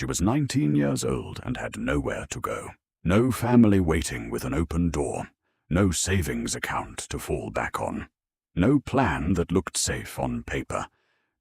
She was 19 years old and had nowhere to go. No family waiting with an open door. No savings account to fall back on. No plan that looked safe on paper.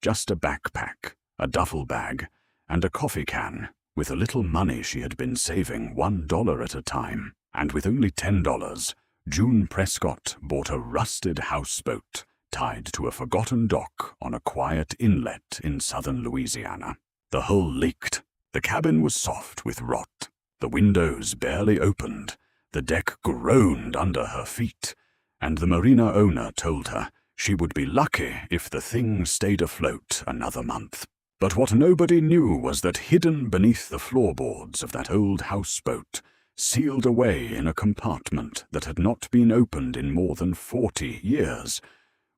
Just a backpack, a duffel bag, and a coffee can with a little money she had been saving $1 at a time. And with only $10, June Prescott bought a rusted houseboat tied to a forgotten dock on a quiet inlet in southern Louisiana. The hull leaked. The cabin was soft with rot. The windows barely opened. The deck groaned under her feet. And the marina owner told her she would be lucky if the thing stayed afloat another month. But what nobody knew was that hidden beneath the floorboards of that old houseboat, sealed away in a compartment that had not been opened in more than 40 years,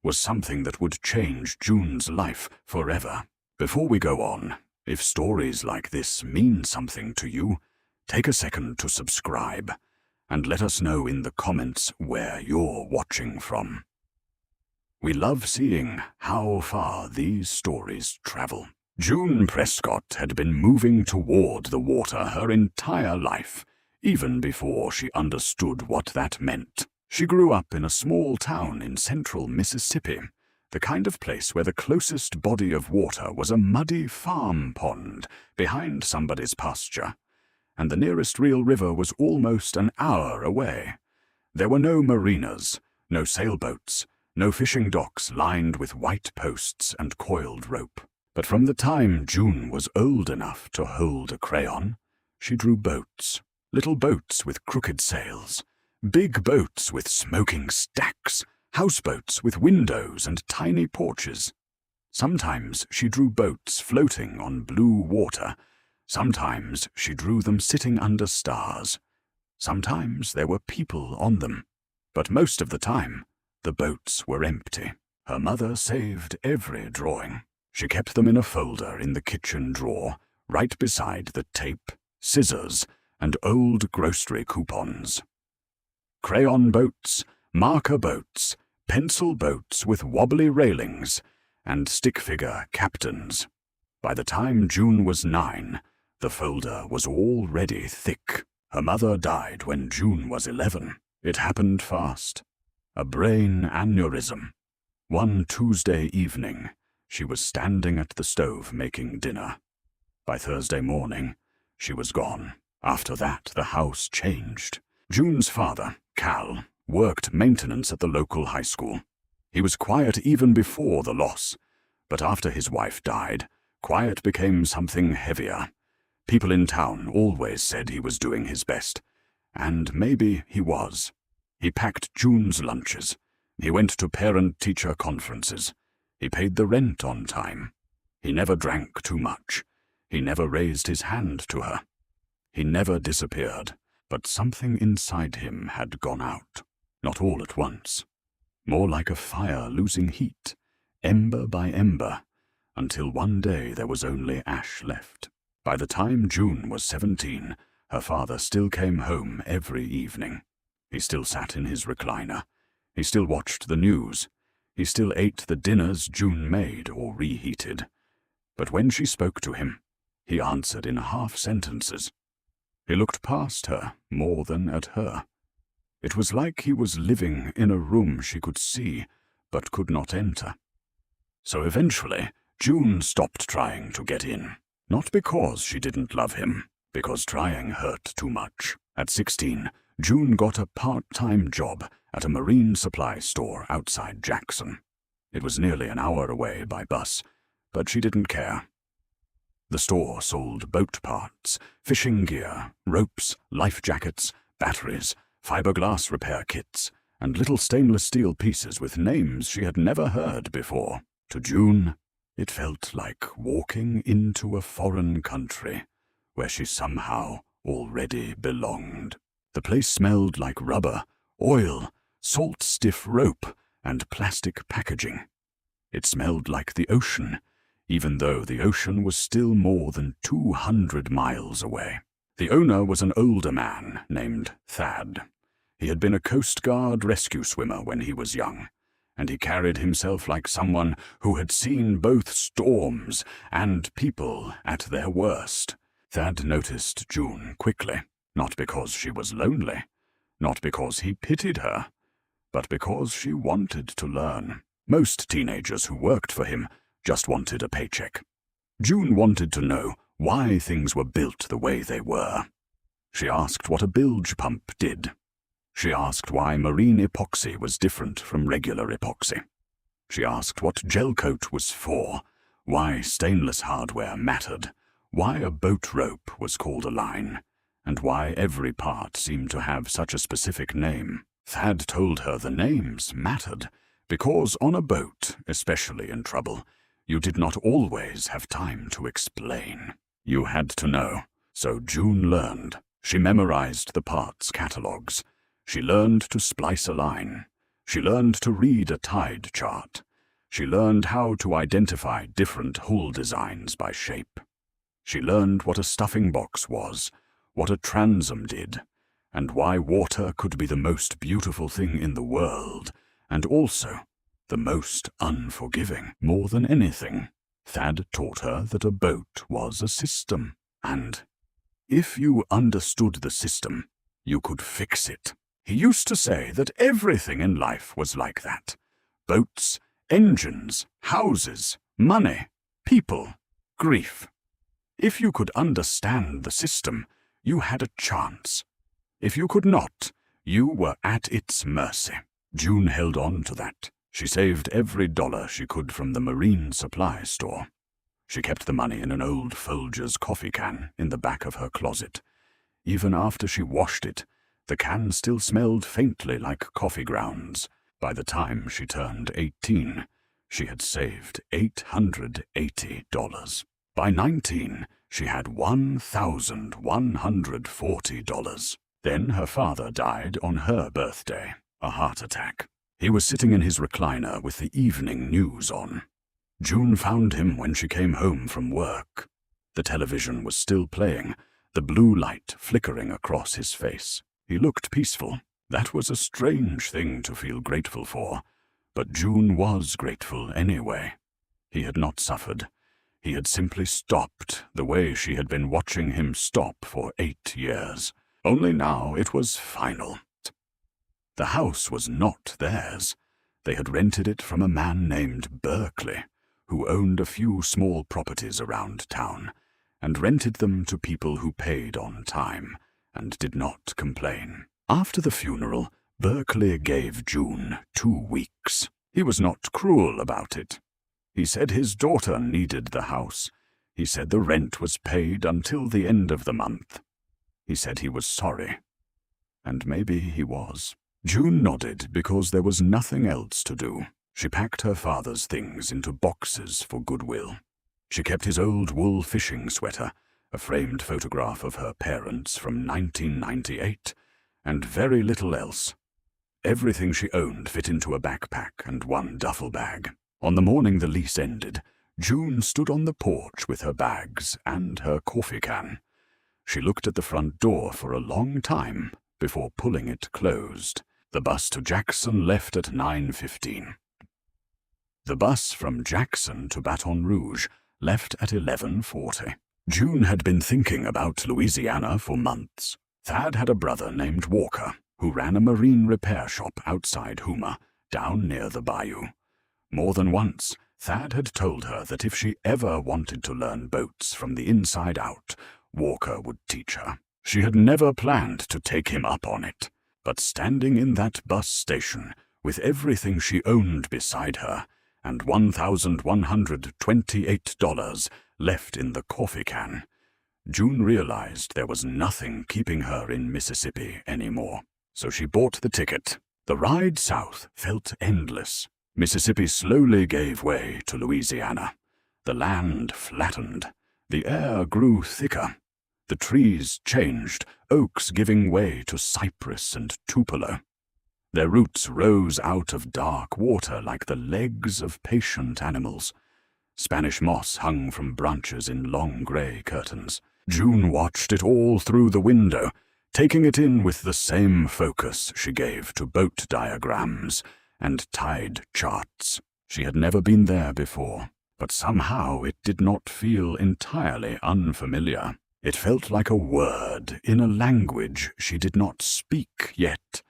was something that would change June's life forever. Before we go on, if stories like this mean something to you, take a second to subscribe, and let us know in the comments where you're watching from. We love seeing how far these stories travel. June Prescott had been moving toward the water her entire life, even before she understood what that meant. She grew up in a small town in central Mississippi, the kind of place where the closest body of water was a muddy farm pond behind somebody's pasture, and the nearest real river was almost an hour away. There were no marinas, no sailboats, no fishing docks lined with white posts and coiled rope. But from the time June was old enough to hold a crayon, she drew boats. Little boats with crooked sails, big boats with smoking stacks, houseboats with windows and tiny porches. Sometimes she drew boats floating on blue water. Sometimes she drew them sitting under stars. Sometimes there were people on them. But most of the time, the boats were empty. Her mother saved every drawing. She kept them in a folder in the kitchen drawer, right beside the tape, scissors, and old grocery coupons. Crayon boats, marker boats, pencil boats with wobbly railings, and stick figure captains. By the time June was 9, the folder was already thick. Her mother died when June was 11. It happened fast. A brain aneurysm. One Tuesday evening, she was standing at the stove making dinner. By Thursday morning, she was gone. After that, the house changed. June's father, Cal, worked maintenance at the local high school. He was quiet even before the loss, but after his wife died, quiet became something heavier. People in town always said he was doing his best, and maybe he was. He packed June's lunches. He went to parent-teacher conferences. He paid the rent on time. He never drank too much. He never raised his hand to her. He never disappeared, but something inside him had gone out. Not all at once. More like a fire losing heat, ember by ember, until one day there was only ash left. By the time June was 17, her father still came home every evening. He still sat in his recliner. He still watched the news. He still ate the dinners June made or reheated. But when she spoke to him, he answered in half sentences. He looked past her more than at her. It was like he was living in a room she could see but could not enter. So eventually, June stopped trying to get in. Not because she didn't love him, because trying hurt too much. At 16, June got a part-time job at a marine supply store outside Jackson. It was nearly an hour away by bus, but she didn't care. The store sold boat parts, fishing gear, ropes, life jackets, batteries, fiberglass repair kits, and little stainless steel pieces with names she had never heard before. To June, it felt like walking into a foreign country where she somehow already belonged. The place smelled like rubber, oil, salt-stiff rope, and plastic packaging. It smelled like the ocean, even though the ocean was still more than 200 miles away. The owner was an older man named Thad. He had been a Coast Guard rescue swimmer when he was young, and he carried himself like someone who had seen both storms and people at their worst. Thad noticed June quickly, not because she was lonely, not because he pitied her, but because she wanted to learn. Most teenagers who worked for him just wanted a paycheck. June wanted to know why things were built the way they were. She asked what a bilge pump did. She asked why marine epoxy was different from regular epoxy. She asked what gel coat was for, why stainless hardware mattered, why a boat rope was called a line, and why every part seemed to have such a specific name. Thad told her the names mattered, because on a boat, especially in trouble, you did not always have time to explain. You had to know, so June learned. She memorized the parts catalogs. She learned to splice a line. She learned to read a tide chart. She learned how to identify different hull designs by shape. She learned what a stuffing box was, what a transom did, and why water could be the most beautiful thing in the world, and also the most unforgiving. More than anything, Thad taught her that a boat was a system, and if you understood the system, you could fix it. He used to say that everything in life was like that. Boats, engines, houses, money, people, grief. If you could understand the system, you had a chance. If you could not, you were at its mercy. June held on to that. She saved every dollar she could from the marine supply store. She kept the money in an old Folgers coffee can in the back of her closet. Even after she washed it, the can still smelled faintly like coffee grounds. By the time she turned 18, she had saved $880. By 19, she had $1,140. Then her father died on her birthday, a heart attack. He was sitting in his recliner with the evening news on. June found him when she came home from work. The television was still playing, the blue light flickering across his face. He looked peaceful. That was a strange thing to feel grateful for, but June was grateful anyway. He had not suffered. He had simply stopped the way she had been watching him stop for 8 years. Only now it was final. The house was not theirs. They had rented it from a man named Berkeley, who owned a few small properties around town, and rented them to people who paid on time and did not complain. After the funeral, Berkeley gave June 2 weeks. He was not cruel about it. He said his daughter needed the house. He said the rent was paid until the end of the month. He said he was sorry. And maybe he was. June nodded because there was nothing else to do. She packed her father's things into boxes for goodwill. She kept his old wool fishing sweater, a framed photograph of her parents from 1998, and very little else. Everything she owned fit into a backpack and one duffel bag. On the morning the lease ended, June stood on the porch with her bags and her coffee can. She looked at the front door for a long time before pulling it closed. The bus to Jackson left at 9:15. The bus from Jackson to Baton Rouge left at 11:40. June had been thinking about Louisiana for months. Thad had a brother named Walker who ran a marine repair shop outside Houma, down near the bayou. More than once, Thad had told her that if she ever wanted to learn boats from the inside out, Walker would teach her. She had never planned to take him up on it, but standing in that bus station, with everything she owned beside her, and $1,128 left in the coffee can, June realized there was nothing keeping her in Mississippi anymore. So she bought the ticket. The ride south felt endless. Mississippi slowly gave way to Louisiana. The land flattened. The air grew thicker. The trees changed, oaks giving way to cypress and tupelo. Their roots rose out of dark water like the legs of patient animals. Spanish moss hung from branches in long gray curtains. June watched it all through the window, taking it in with the same focus she gave to boat diagrams and tide charts. She had never been there before, but somehow it did not feel entirely unfamiliar. It felt like a word in a language she did not speak yet,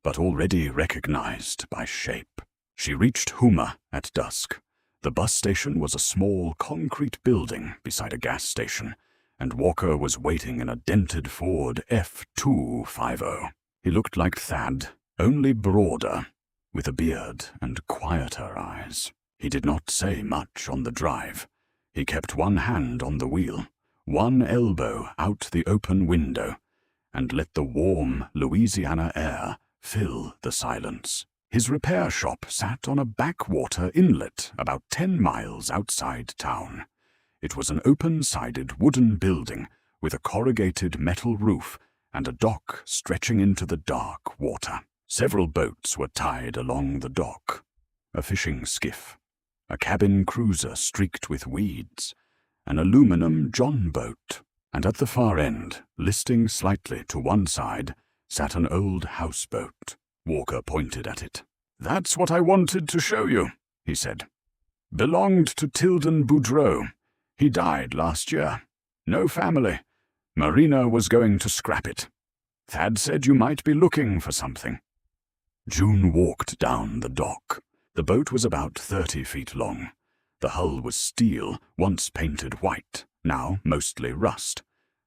but already recognized by shape. She reached Houma at dusk. The bus station was a small concrete building beside a gas station, and Walker was waiting in a dented Ford F250. He looked like Thad, only broader, with a beard and quieter eyes. He did not say much on the drive. He kept one hand on the wheel, one elbow out the open window, and let the warm Louisiana air fill the silence. His repair shop sat on a backwater inlet about 10 miles outside town. It was an open-sided wooden building with a corrugated metal roof and a dock stretching into the dark water. Several boats were tied along the dock. A fishing skiff, a cabin cruiser streaked with weeds, an aluminum John boat, and at the far end, listing slightly to one side, sat an old houseboat. Walker pointed at it. "That's what I wanted to show you," he said. "Belonged to Tilden Boudreau. He died last year. No family. Marina was going to scrap it. Thad said you might be looking for something." June walked down the dock. The boat was about 30 feet long. The hull was steel, once painted white, now mostly rust.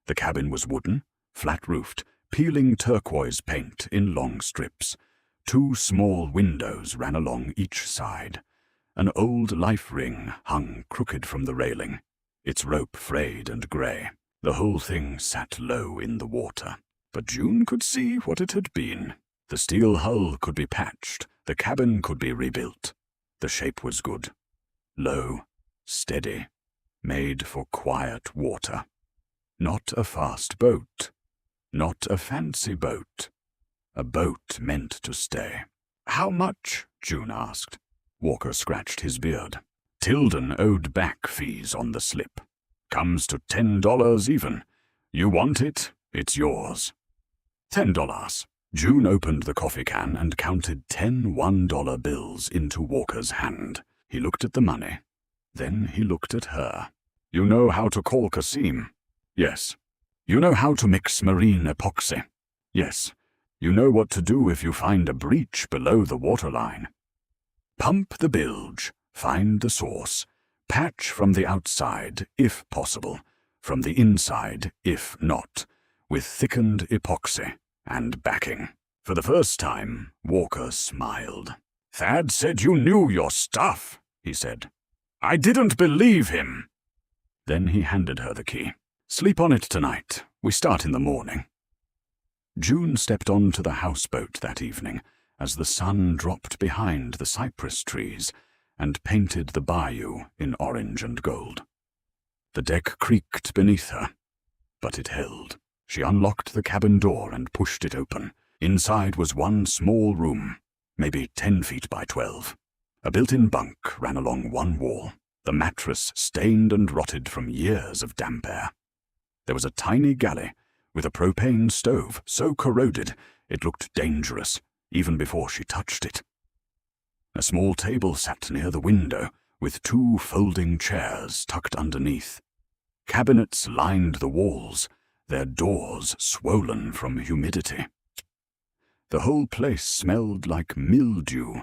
The cabin was wooden, flat-roofed, peeling turquoise paint in long strips. 2 small windows ran along each side. An old life ring hung crooked from the railing, its rope frayed and grey. The whole thing sat low in the water, but June could see what it had been. The steel hull could be patched, the cabin could be rebuilt. The shape was good. Low, steady, made for quiet water. Not a fast boat, not a fancy boat. A boat meant to stay. "How much?" June asked. Walker scratched his beard. Tilden owed back fees on the slip. "Comes to $10 even. You want it, it's yours." $10. June opened the coffee can and counted 10 $1 bills into Walker's hand. He looked at the money. Then he looked at her. "You know how to caulk a seam?" "Yes." "You know how to mix marine epoxy?" "Yes." "You know what to do if you find a breach below the waterline?" "Pump the bilge, find the source, patch from the outside, if possible, from the inside, if not, with thickened epoxy and backing." For the first time, Walker smiled. "Thad said you knew your stuff," he said. "I didn't believe him." Then he handed her the key. "Sleep on it tonight. We start in the morning." June stepped onto the houseboat that evening as the sun dropped behind the cypress trees and painted the bayou in orange and gold. The deck creaked beneath her, but it held. She unlocked the cabin door and pushed it open. Inside was one small room, maybe 10 feet by 12. A built-in bunk ran along one wall, the mattress stained and rotted from years of damp air. There was a tiny galley with a propane stove so corroded it looked dangerous even before she touched it. A small table sat near the window with 2 folding chairs tucked underneath. Cabinets lined the walls, their doors swollen from humidity. The whole place smelled like mildew,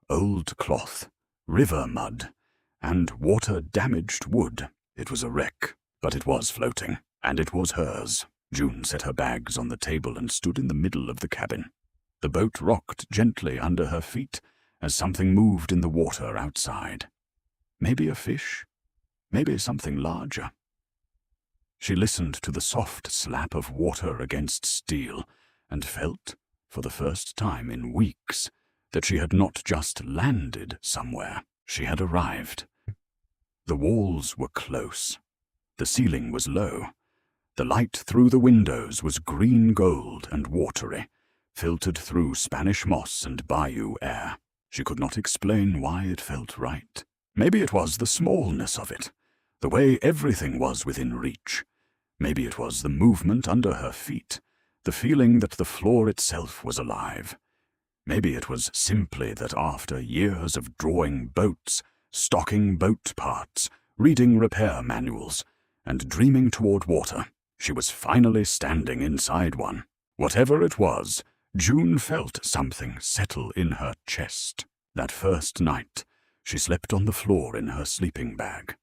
old cloth, river mud, and water-damaged wood. It was a wreck, but it was floating, and it was hers. June set her bags on the table and stood in the middle of the cabin. The boat rocked gently under her feet as something moved in the water outside. Maybe a fish, maybe something larger. She listened to the soft slap of water against steel and felt, for the first time in weeks, that she had not just landed somewhere. She had arrived. The walls were close. The ceiling was low. The light through the windows was green gold and watery, filtered through Spanish moss and bayou air. She could not explain why it felt right. Maybe it was the smallness of it, the way everything was within reach. Maybe it was the movement under her feet, the feeling that the floor itself was alive. Maybe it was simply that after years of drawing boats, stocking boat parts, reading repair manuals, and dreaming toward water, She was finally standing inside one. Whatever it was, June felt something settle in her chest. That first night, she slept on the floor in her sleeping bag.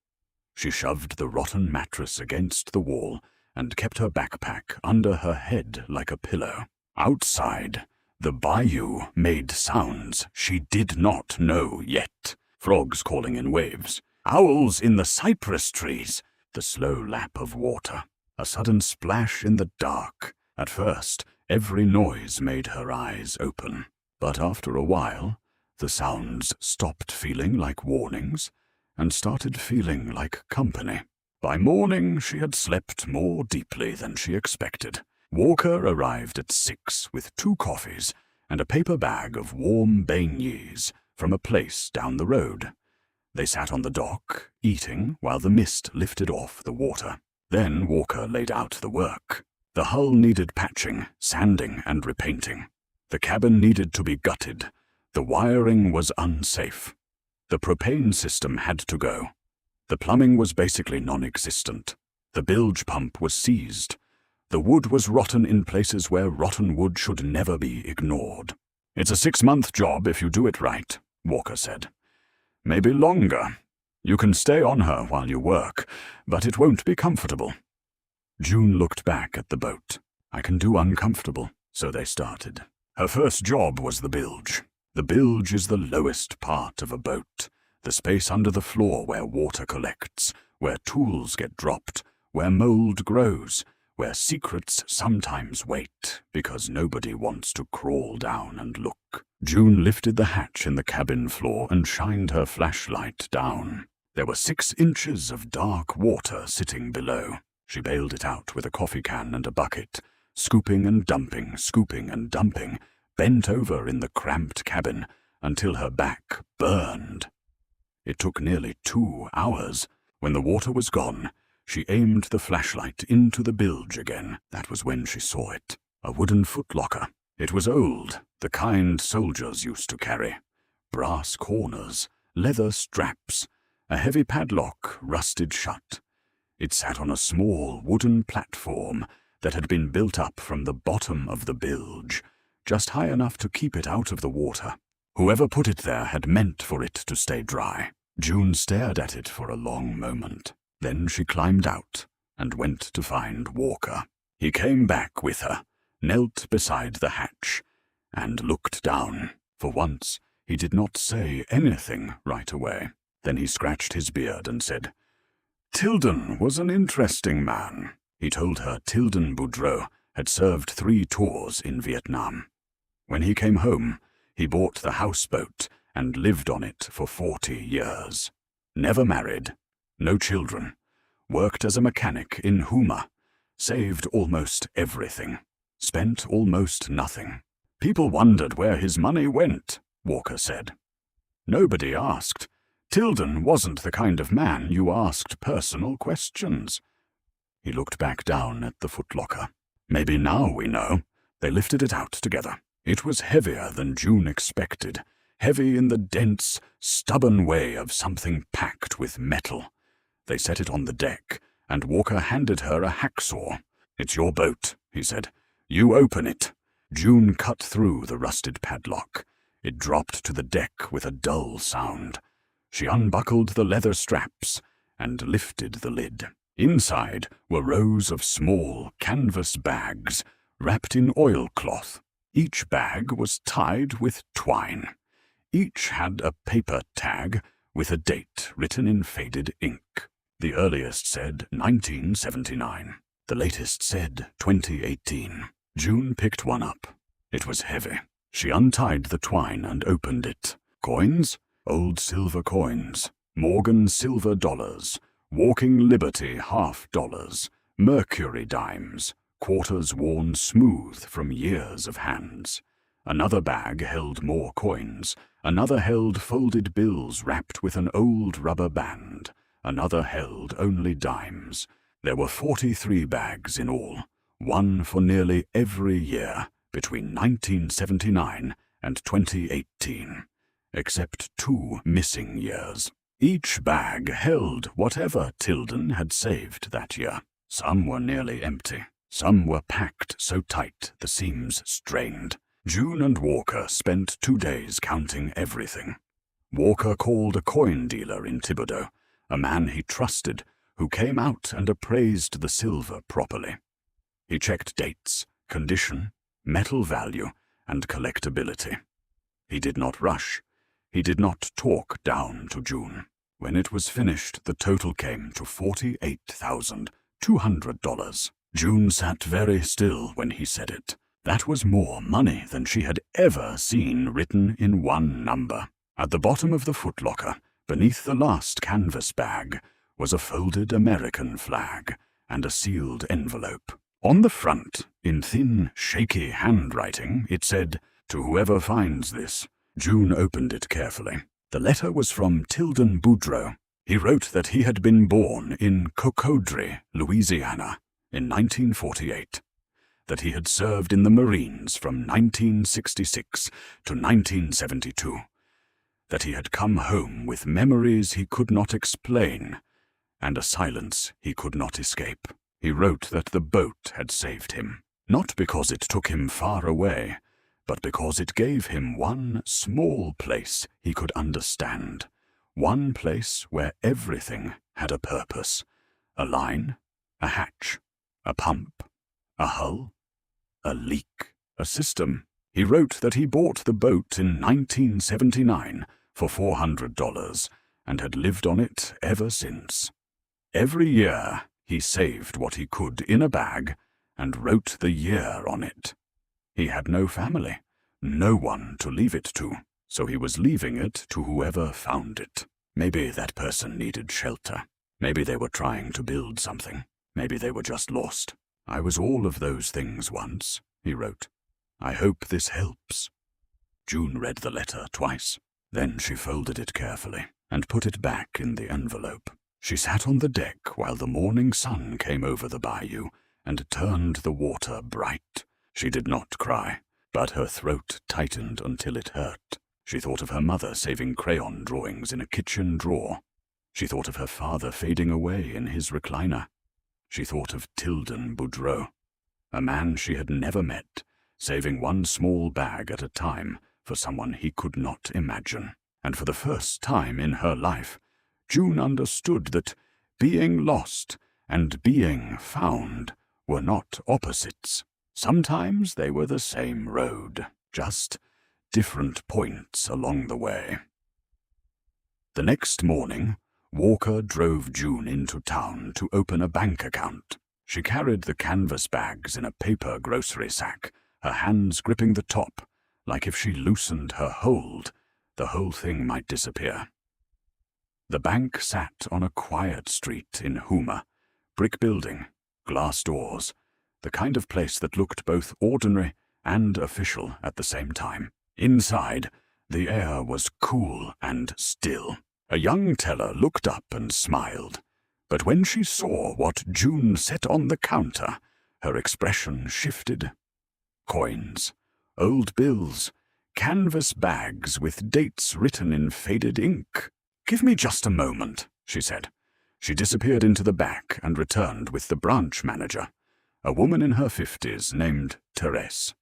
She shoved the rotten mattress against the wall and kept her backpack under her head like a pillow. Outside, the bayou made sounds she did not know yet. Frogs calling in waves, owls in the cypress trees, the slow lap of water, a sudden splash in the dark. At first, every noise made her eyes open, but after a while, the sounds stopped feeling like warnings and started feeling like company. By morning, she had slept more deeply than she expected. Walker arrived at 6 with 2 coffees and a paper bag of warm beignets from a place down the road. They sat on the dock, eating while the mist lifted off the water. Then Walker laid out the work. The hull needed patching, sanding, and repainting. The cabin needed to be gutted. The wiring was unsafe. The propane system had to go. The plumbing was basically non-existent. The bilge pump was seized. The wood was rotten in places where rotten wood should never be ignored. "It's a 6-month job if you do it right," Walker said. "Maybe longer. You can stay on her while you work, but it won't be comfortable." June looked back at the boat. "I can do uncomfortable." So they started. Her first job was the bilge. The bilge is the lowest part of a boat, the space under the floor where water collects, where tools get dropped, where mold grows, where secrets sometimes wait because nobody wants to crawl down and look. June lifted the hatch in the cabin floor and shined her flashlight down. There were 6 inches of dark water sitting below. She bailed it out with a coffee can and a bucket, scooping and dumping, bent over in the cramped cabin until her back burned. It took nearly 2 hours. When the water was gone, she aimed the flashlight into the bilge again. That was when she saw it. A wooden footlocker. It was old, the kind soldiers used to carry. Brass corners, leather straps, a heavy padlock rusted shut. It sat on a small wooden platform that had been built up from the bottom of the bilge, just high enough to keep it out of the water. Whoever put it there had meant for it to stay dry. June stared at it for a long moment. Then she climbed out and went to find Walker. He came back with her, knelt beside the hatch, and looked down. For once, he did not say anything right away. Then he scratched his beard and said, "Tilden was an interesting man." He told her Tilden Boudreau had served 3 tours in Vietnam. When he came home, he bought the houseboat and lived on it for 40 years. Never married, no children, worked as a mechanic in Houma, saved almost everything, spent almost nothing. "People wondered where his money went," Walker said. "Nobody asked. Tilden wasn't the kind of man you asked personal questions." He looked back down at the footlocker. "Maybe now we know." They lifted it out together. It was heavier than June expected, heavy in the dense, stubborn way of something packed with metal. They set it on the deck, and Walker handed her a hacksaw. "It's your boat," he said. "You open it." June cut through the rusted padlock. It dropped to the deck with a dull sound. She unbuckled the leather straps and lifted the lid. Inside were rows of small canvas bags wrapped in oilcloth. Each bag was tied with twine. Each had a paper tag with a date written in faded ink. The earliest said 1979. The latest said 2018. June picked one up. It was heavy. She untied the twine and opened it. Coins? Old silver coins. Morgan silver dollars. Walking Liberty $half. Mercury dimes. Quarters worn smooth from years of hands. Another bag held more coins. Another held folded bills wrapped with an old rubber band. Another held only dimes. There were 43 bags in all, one for nearly every year between 1979 and 2018, except 2 missing years. Each bag held whatever Tilden had saved that year. Some were nearly empty. Some were packed so tight the seams strained. June and Walker spent 2 days counting everything. Walker called a coin dealer in Thibodeau, a man he trusted, who came out and appraised the silver properly. He checked dates, condition, metal value, and collectability. He did not rush. He did not talk down to June. When it was finished, the total came to $48,200. June sat very still when he said it. That was more money than she had ever seen written in one number. At the bottom of the footlocker, beneath the last canvas bag, was a folded American flag and a sealed envelope. On the front, in thin, shaky handwriting, it said, "To whoever finds this." June opened it carefully. The letter was from Tilden Boudreau. He wrote that he had been born in Cocodrie, Louisiana, in 1948, that he had served in the Marines from 1966 to 1972, that he had come home with memories he could not explain and a silence he could not escape. He wrote that the boat had saved him, not because it took him far away, but because it gave him one small place he could understand, one place where everything had a purpose, a line, a hatch, a pump, a hull, a leak, a system. He wrote that he bought the boat in 1979 for $400 and had lived on it ever since. Every year he saved what he could in a bag and wrote the year on it. He had no family, no one to leave it to, so he was leaving it to whoever found it. Maybe that person needed shelter. Maybe they were trying to build something. Maybe they were just lost. "I was all of those things once," he wrote. "I hope this helps." June read the letter twice. Then she folded it carefully and put it back in the envelope. She sat on the deck while the morning sun came over the bayou and turned the water bright. She did not cry, but her throat tightened until it hurt. She thought of her mother saving crayon drawings in a kitchen drawer. She thought of her father fading away in his recliner. She thought of Tilden Boudreau, a man she had never met, saving one small bag at a time for someone he could not imagine. And for the first time in her life, June understood that being lost and being found were not opposites. Sometimes they were the same road, just different points along the way. The next morning, Walker drove June into town to open a bank account. She carried the canvas bags in a paper grocery sack, her hands gripping the top, like if she loosened her hold, the whole thing might disappear. The bank sat on a quiet street in Houma, brick building, glass doors, the kind of place that looked both ordinary and official at the same time. Inside, the air was cool and still. A young teller looked up and smiled, but when she saw what June set on the counter, her expression shifted. Coins, old bills, canvas bags with dates written in faded ink. "Give me just a moment," she said. She disappeared into the back and returned with the branch manager, a woman in her 50s named Therese.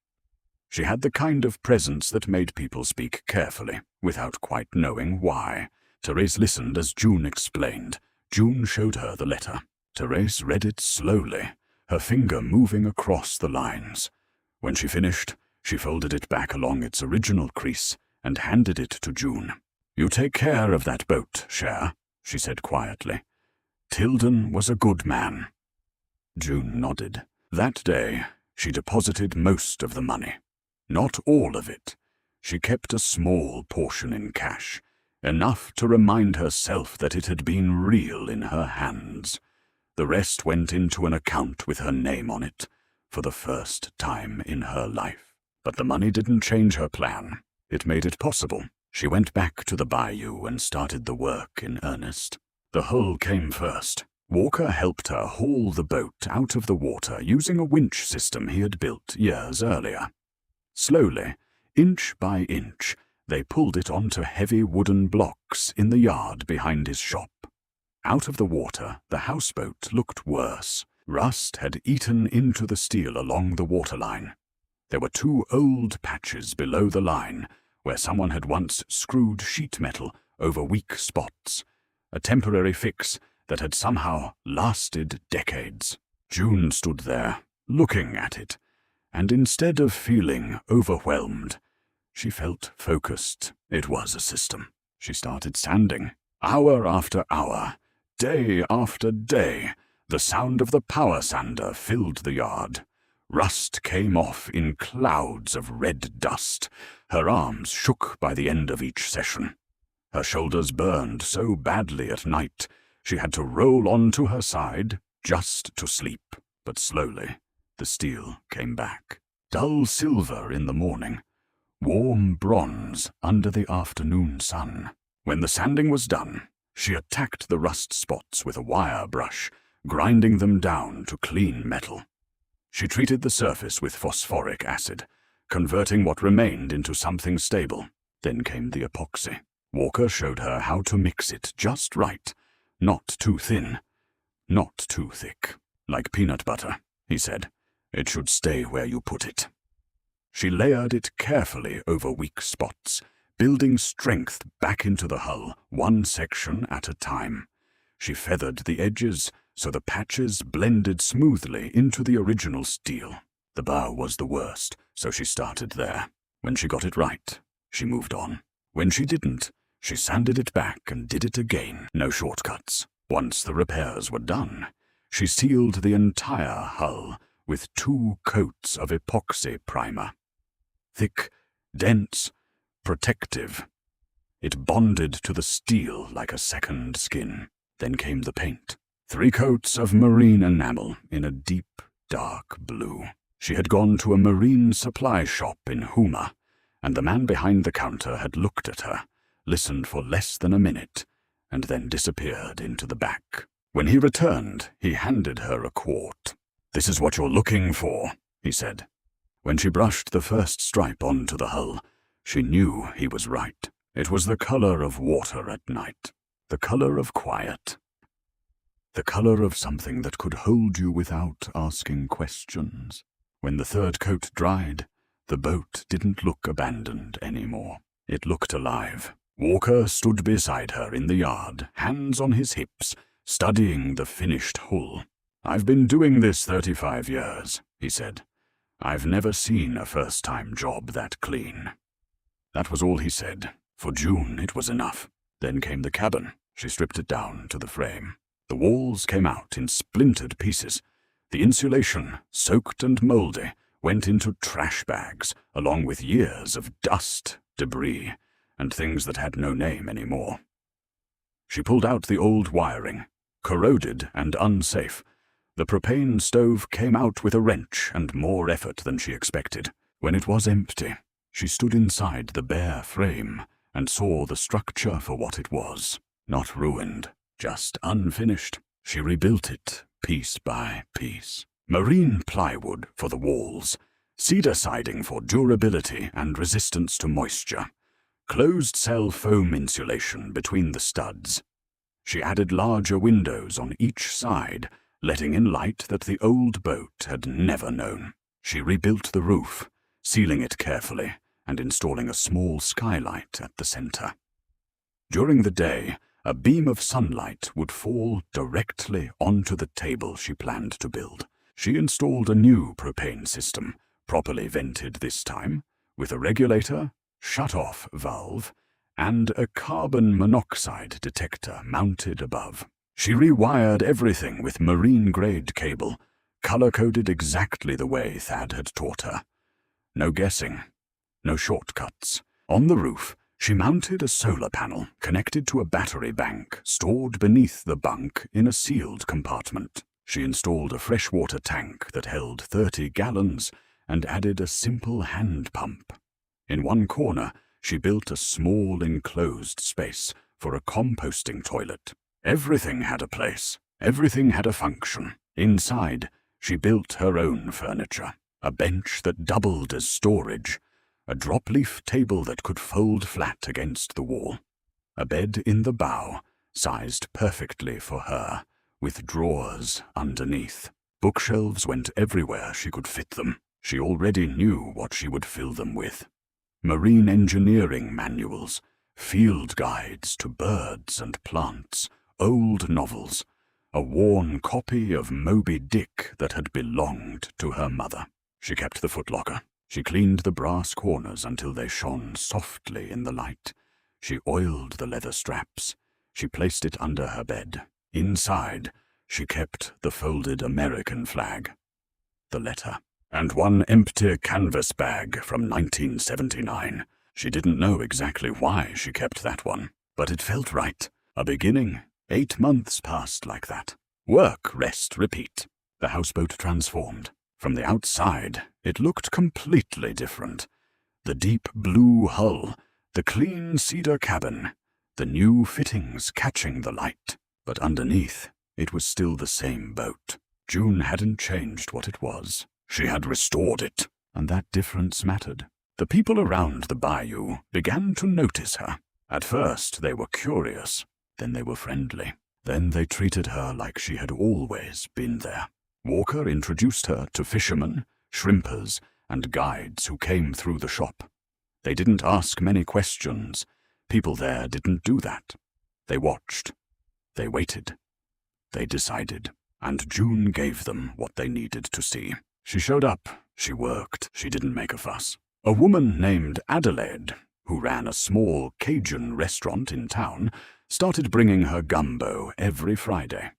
She had the kind of presence that made people speak carefully, without quite knowing why. Therese listened as June explained. June showed her the letter. Therese read it slowly, her finger moving across the lines. When she finished, she folded it back along its original crease and handed it to June. "You take care of that boat, Cher," she said quietly. "Tilden was a good man." June nodded. That day, she deposited most of the money. Not all of it. She kept a small portion in cash, enough to remind herself that it had been real in her hands. The rest went into an account with her name on it, for the first time in her life. But the money didn't change her plan. It made it possible. She went back to the bayou and started the work in earnest. The hull came first. Walker helped her haul the boat out of the water using a winch system he had built years earlier. Slowly, inch by inch, they pulled it onto heavy wooden blocks in the yard behind his shop. Out of the water, the houseboat looked worse. Rust had eaten into the steel along the waterline. There were 2 old patches below the line where someone had once screwed sheet metal over weak spots, a temporary fix that had somehow lasted decades. June stood there, looking at it, and instead of feeling overwhelmed, she felt focused. It was a system. She started sanding. Hour after hour, day after day, the sound of the power sander filled the yard. Rust came off in clouds of red dust. Her arms shook by the end of each session. Her shoulders burned so badly at night, she had to roll onto her side just to sleep. But slowly, the steel came back. Dull silver in the morning, warm bronze under the afternoon sun. When the sanding was done, she attacked the rust spots with a wire brush, grinding them down to clean metal. She treated the surface with phosphoric acid, converting what remained into something stable. Then came the epoxy. Walker showed her how to mix it just right, not too thin, not too thick. Like peanut butter, he said. It should stay where you put it. She layered it carefully over weak spots, building strength back into the hull, one section at a time. She feathered the edges so the patches blended smoothly into the original steel. The bow was the worst, so she started there. When she got it right, she moved on. When she didn't, she sanded it back and did it again. No shortcuts. Once the repairs were done, she sealed the entire hull with 2 coats of epoxy primer. Thick, dense, protective. It bonded to the steel like a second skin. Then came the paint. 3 coats of marine enamel in a deep, dark blue. She had gone to a marine supply shop in Houma, and the man behind the counter had looked at her, listened for less than a minute, and then disappeared into the back. When he returned, he handed her a quart. "This is what you're looking for," he said. When she brushed the first stripe onto the hull, she knew he was right. It was the color of water at night, the color of quiet, the color of something that could hold you without asking questions. When the 3rd coat dried, the boat didn't look abandoned anymore. It looked alive. Walker stood beside her in the yard, hands on his hips, studying the finished hull. "I've been doing this 35 years, he said. "I've never seen a first-time job that clean." That was all he said. For June, it was enough. Then came the cabin. She stripped it down to the frame. The walls came out in splintered pieces. The insulation, soaked and moldy, went into trash bags, along with years of dust, debris, and things that had no name anymore. She pulled out the old wiring, corroded and unsafe. The propane stove came out with a wrench and more effort than she expected. When it was empty, she stood inside the bare frame and saw the structure for what it was. Not ruined, just unfinished. She rebuilt it piece by piece. Marine plywood for the walls, cedar siding for durability and resistance to moisture, closed-cell foam insulation between the studs. She added larger windows on each side, letting in light that the old boat had never known. She rebuilt the roof, sealing it carefully and installing a small skylight at the center. During the day, a beam of sunlight would fall directly onto the table she planned to build. She installed a new propane system, properly vented this time, with a regulator, shut-off valve, and a carbon monoxide detector mounted above. She rewired everything with marine-grade cable, color-coded exactly the way Thad had taught her. No guessing, no shortcuts. On the roof, she mounted a solar panel connected to a battery bank stored beneath the bunk in a sealed compartment. She installed a freshwater tank that held 30 gallons and added a simple hand pump. In one corner, she built a small enclosed space for a composting toilet. Everything had a place. Everything had a function. Inside, she built her own furniture. A bench that doubled as storage. A drop-leaf table that could fold flat against the wall. A bed in the bow, sized perfectly for her, with drawers underneath. Bookshelves went everywhere she could fit them. She already knew what she would fill them with. Marine engineering manuals, field guides to birds and plants, old novels, a worn copy of Moby Dick that had belonged to her mother. She kept the footlocker. She cleaned the brass corners until they shone softly in the light. She oiled the leather straps. She placed it under her bed. Inside, she kept the folded American flag, the letter, and one empty canvas bag from 1979. She didn't know exactly why she kept that one, but it felt right. A beginning. 8 months passed like that. Work, rest, repeat. The houseboat transformed. From the outside, it looked completely different. The deep blue hull, the clean cedar cabin, the new fittings catching the light. But underneath, it was still the same boat. June hadn't changed what it was. She had restored it, and that difference mattered. The people around the bayou began to notice her. At first, they were curious. Then they were friendly. Then they treated her like she had always been there. Walker introduced her to fishermen, shrimpers, and guides who came through the shop. They didn't ask many questions. People there didn't do that. They watched. They waited. They decided. And June gave them what they needed to see. She showed up. She worked. She didn't make a fuss. A woman named Adelaide, who ran a small Cajun restaurant in town, started bringing her gumbo every Friday.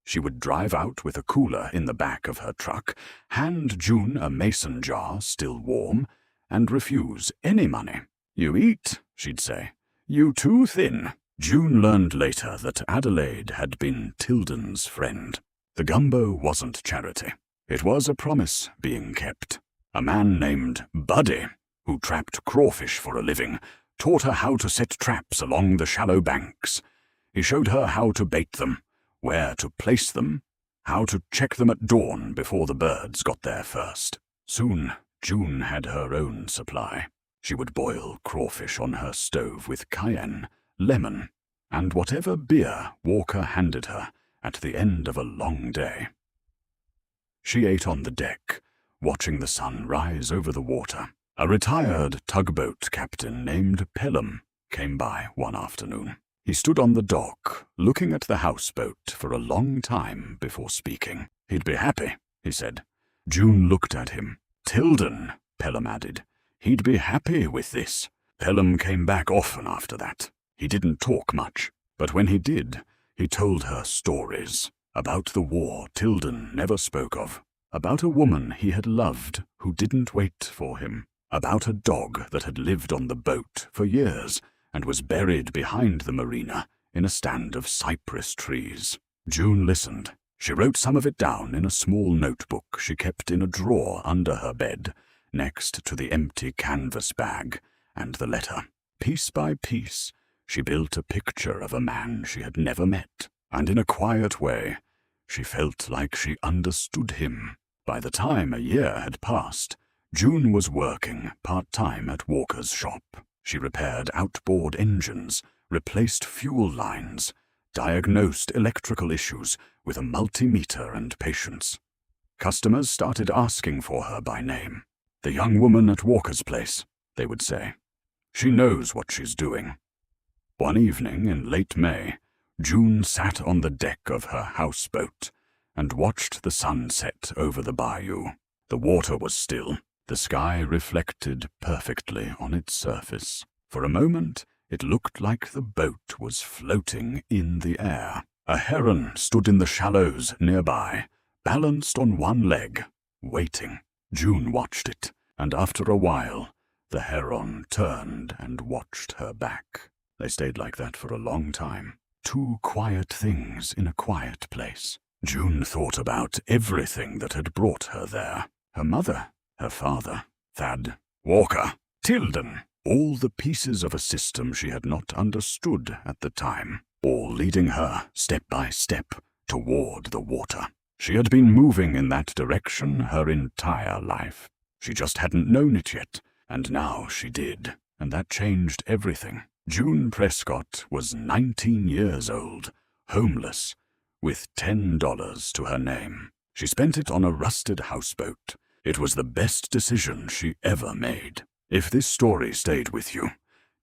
She would drive out with a cooler in the back of her truck, hand June a mason jar still warm, and refuse any money. "You eat," she'd say. "You too thin." June learned later that Adelaide had been Tilden's friend. The gumbo wasn't charity. It was a promise being kept. A man named Buddy, who trapped crawfish for a living, taught her how to set traps along the shallow banks. He showed her how to bait them, where to place them, how to check them at dawn before the birds got there first. Soon, June had her own supply. She would boil crawfish on her stove with cayenne, lemon, and whatever beer Walker handed her at the end of a long day. She ate on the deck, watching the sun rise over the water. A retired tugboat captain named Pelham came by one afternoon. He stood on the dock, looking at the houseboat for a long time before speaking. "He'd be happy," he said. June looked at him. "Tilden," Pelham added. "He'd be happy with this." Pelham came back often after that. He didn't talk much, but when he did, he told her stories about the war Tilden never spoke of, about a woman he had loved who didn't wait for him, about a dog that had lived on the boat for years and was buried behind the marina in a stand of cypress trees. June listened. She wrote some of it down in a small notebook she kept in a drawer under her bed, next to the empty canvas bag and the letter. Piece by piece, she built a picture of a man she had never met, and in a quiet way, she felt like she understood him. By the time a year had passed, June was working part-time at Walker's shop. She repaired outboard engines, replaced fuel lines, diagnosed electrical issues with a multimeter and patience. Customers started asking for her by name. "The young woman at Walker's place," they would say. "She knows what she's doing." One evening in late May, June sat on the deck of her houseboat and watched the sun set over the bayou. The water was still. The sky reflected perfectly on its surface. For a moment, it looked like the boat was floating in the air. A heron stood in the shallows nearby, balanced on one leg, waiting. June watched it, and after a while, the heron turned and watched her back. They stayed like that for a long time. Two quiet things in a quiet place. June thought about everything that had brought her there. Her mother, her father, Thad, Walker, Tilden. All the pieces of a system she had not understood at the time, all leading her, step by step, toward the water. She had been moving in that direction her entire life. She just hadn't known it yet, and now she did, and that changed everything. June Prescott was 19 years old, homeless, with $10 to her name. She spent it on a rusted houseboat. It was the best decision she ever made. If this story stayed with you,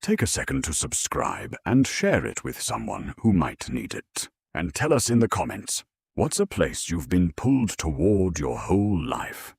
take a second to subscribe and share it with someone who might need it. And tell us in the comments, what's a place you've been pulled toward your whole life?